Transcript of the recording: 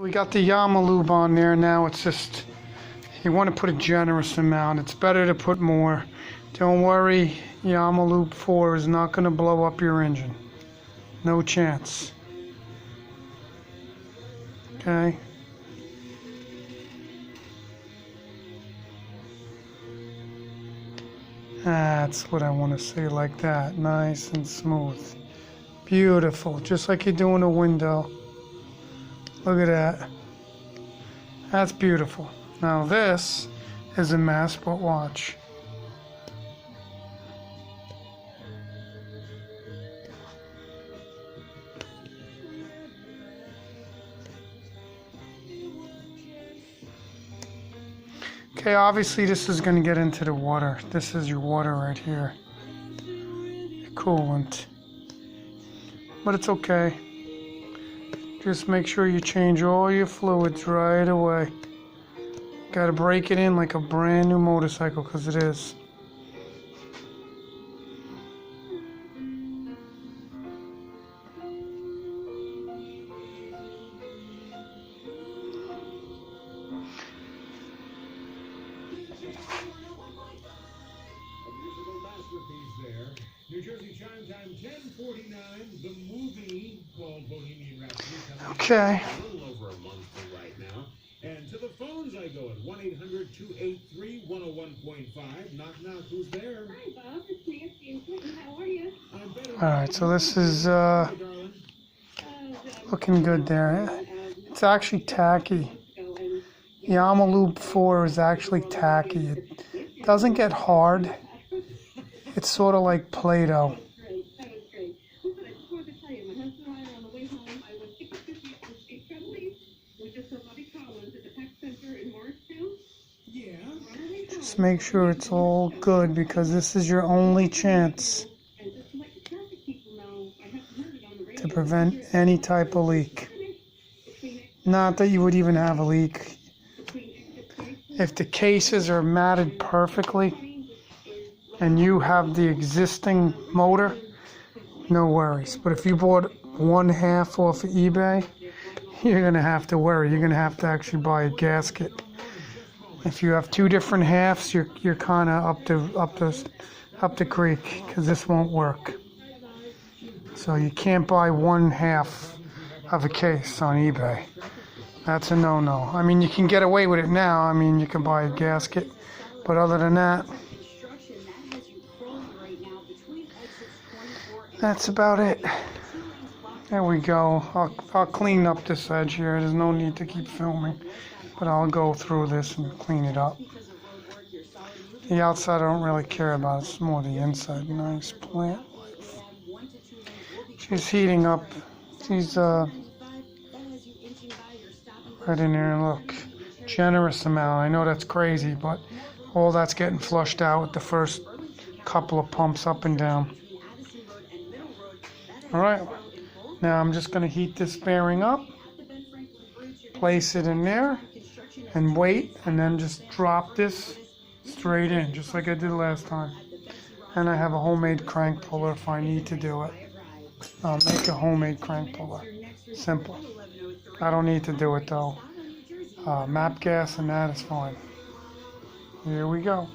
We got the Yamabond on there now. It's just, you want to put a generous amount. It's better to put more. Don't worry, Yamabond 4 is not going to blow up your engine. No chance. Okay. That's what I want to say, like that. Nice and smooth. Beautiful. Just like you're doing a window. Look at that. That's beautiful. Now this is a mess, but watch. Okay, obviously this is going to get into the water. This is your water right here. Coolant. But it's okay. Just make sure you change all your fluids right away. Got to break it in like a brand new motorcycle, because it is. New Jersey Chime Time 10:49. The movie called Bohemian Rhapsody. Okay. A little over a month from right now. And to the phones I go at 1-800-283-101.5. Knock knock. Who's there? Hi Bob, it's Nancy and Clinton. How are you? I'm better. All right. So this is looking good there. It's actually tacky. Yamabond 4 is actually tacky. It doesn't get hard. It's sort of like Play-Doh. That was great. Listen, I just wanted to tell you, my husband and I are on the way home. I went ticket-50 on State Travelers. We just saw Bobby Collins at the Tech Center in Morristown. Yeah. Just make sure it's all good, because this is your only chance And just to let the traffic people know, I haven't heard it on the radio. to prevent any type of leak. Not that you would even have a leak. If the cases are matted perfectly and you have the existing motor, no worries. But if you bought one half off of eBay, you're going to have to worry. You're going to have to actually buy a gasket. If you have two different halves, you're kind of up the creek, because this won't work. So you can't buy one half of a case on eBay. That's a no-no. I mean, you can get away with it now. I mean, you can buy a gasket, but other than that, that's about it. There we go. I'll clean up this edge here. There's no need to keep filming, but I'll go through this and clean it up. The outside I don't really care about. It's more the inside. Nice plant life. She's heating up. She's right in there. Look, generous amount. I know that's crazy, but all that's getting flushed out with the first couple of pumps up and down. Alright, now I'm just going to heat this bearing up, place it in there, and wait, and then just drop this straight in, just like I did last time. And I have a homemade crank puller if I need to do it. I'll make a homemade crank puller. Simple. I don't need to do it though. Map gas and that is fine. Here we go.